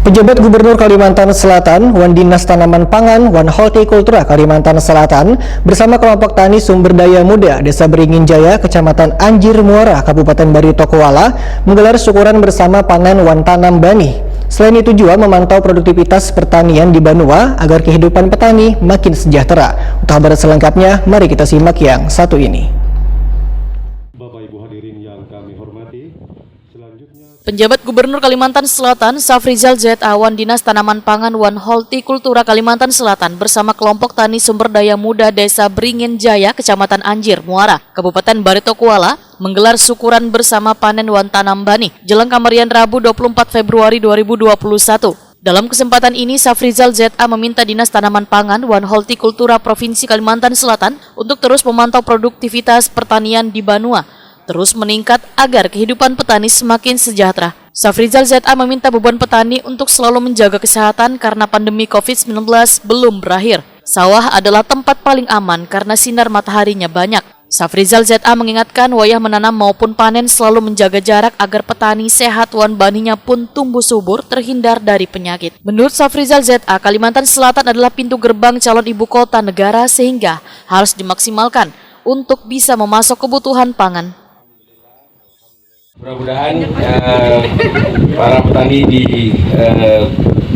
Pejabat Gubernur Kalimantan Selatan, Wan Dinas Tanaman Pangan, Wan Hortikultura Kalimantan Selatan, bersama kelompok tani sumber daya muda Desa Beringin Jaya, Kecamatan Anjir Muara, Kabupaten Barito Kuala, menggelar syukuran bersama panen Wan Tanam Bani. Selain itu juga memantau produktivitas pertanian di Banua agar kehidupan petani makin sejahtera. Untuk kabar selengkapnya, mari kita simak yang satu ini. Bapak Ibu hadirin yang kami hormati, Penjabat Gubernur Kalimantan Selatan, Safrizal Z.A. Wan Dinas Tanaman Pangan Wan Hortikultura Kalimantan Selatan bersama kelompok tani sumber daya muda Desa Beringin Jaya, Kecamatan Anjir Muara, Kabupaten Barito Kuala, menggelar syukuran bersama panen Wan Tanam Bani jelang Kamarian Rabu 24 Februari 2021. Dalam kesempatan ini, Safrizal Z.A. meminta Dinas Tanaman Pangan Wan Hortikultura Provinsi Kalimantan Selatan untuk terus memantau produktivitas pertanian di Banua terus meningkat agar kehidupan petani semakin sejahtera. Safrizal Z.A. meminta beban petani untuk selalu menjaga kesehatan karena pandemi COVID-19 belum berakhir. Sawah adalah tempat paling aman karena sinar mataharinya banyak. Safrizal Z.A. mengingatkan wayah menanam maupun panen selalu menjaga jarak agar petani sehat, wan baninya pun tumbuh subur terhindar dari penyakit. Menurut Safrizal Z.A., Kalimantan Selatan adalah pintu gerbang calon ibu kota negara sehingga harus dimaksimalkan untuk bisa memasok kebutuhan pangan. Mudah-mudahan para petani di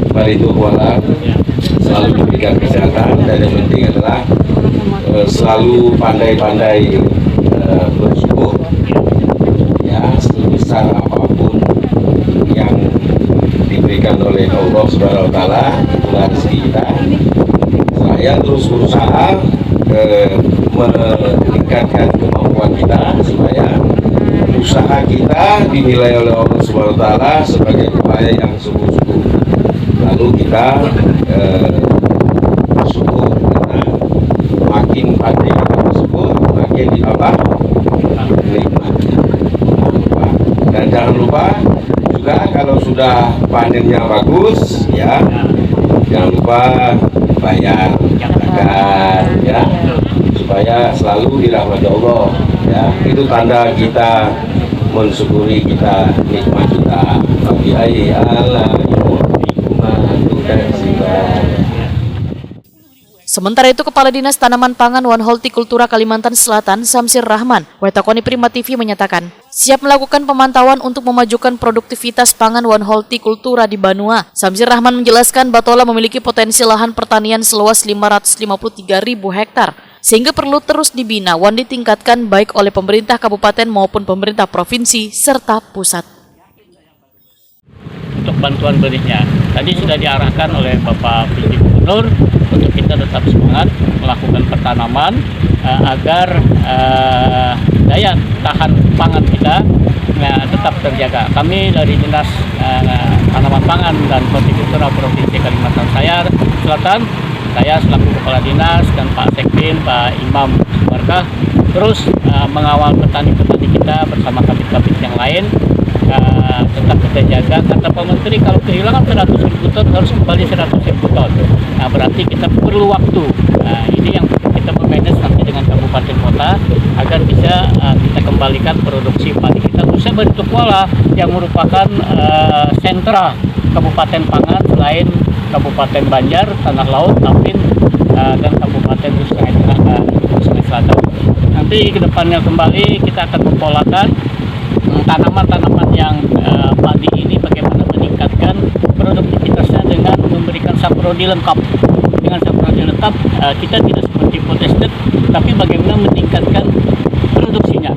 Barito Kuala selalu diberikan kesehatan, dan yang penting adalah selalu pandai-pandai bersyukur, ya, sebesar apapun yang diberikan oleh Allah Subhanahu Wa Taala, itulah rezeki kita. Saya terus berusaha meningkatkan kemampuan kita supaya usaha kita dinilai oleh Allah Subhanahu Wa Taala sebagai upaya yang sungguh-sungguh. Lalu kita bersyukur karena makin pandai kita bersyukur, makin ditambah nikmatnya. Dan jangan lupa juga kalau sudah panennya bagus, ya, jangan lupa bayar zakat, ya, supaya selalu dirahmati Allah, ya. Itu tanda kita mensyukuri, kita nikmat kita. Bagi Allah Sementara itu, Kepala Dinas Tanaman Pangan Wan Hortikultura Kalimantan Selatan, Samsir Rahman, Wetakoni Prima TV menyatakan, siap melakukan pemantauan untuk memajukan produktivitas pangan Wan Hortikultura di Banua. Samsir Rahman menjelaskan Batola memiliki potensi lahan pertanian seluas 553.000 hektar, sehingga perlu terus dibina Wan ditingkatkan baik oleh pemerintah kabupaten maupun pemerintah provinsi serta pusat. Untuk bantuan benihnya, tadi sudah diarahkan oleh Bapak PJ Gubernur untuk kita tetap semangat melakukan pertanaman agar daya tahan pangan kita tetap terjaga. Kami dari Dinas Tanaman Pangan dan Hortikultura Provinsi Kalimantan Selatan, saya selaku Kepala Dinas dan Pak Sekjen, Pak Imam Warga, terus mengawal petani-petani kita bersama kabit-kabit yang lain. Tetap kita jaga, kata Pak Menteri, kalau kehilangan 100.000 ton harus kembali 100.000 ton. Nah, berarti kita perlu waktu. Ini yang kita memanage nanti dengan kabupaten kota agar bisa kita kembalikan produksi padi kita khususnya Barito Kuala yang merupakan sentra kabupaten pangan selain Kabupaten Banjar, Tanah Laut, Tapin, dan Kabupaten Sungai Tengah, Sungai Selatan. Nanti ke depannya kembali kita akan mempolakan tanaman-tanaman yang padi ini bagaimana meningkatkan produktivitasnya dengan memberikan saprodi lengkap. Dengan saprodi lengkap kita tidak seperti potested, tapi bagaimana meningkatkan produksinya.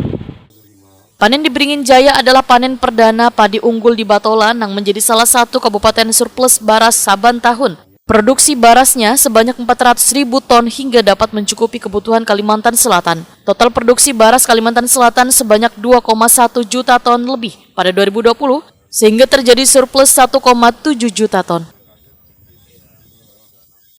Panen di Beringin Jaya adalah panen perdana padi unggul di Batola yang menjadi salah satu kabupaten surplus baras saban tahun. Produksi barasnya sebanyak 400.000 ton hingga dapat mencukupi kebutuhan Kalimantan Selatan. Total produksi baras Kalimantan Selatan sebanyak 2,1 juta ton lebih pada 2020, sehingga terjadi surplus 1,7 juta ton.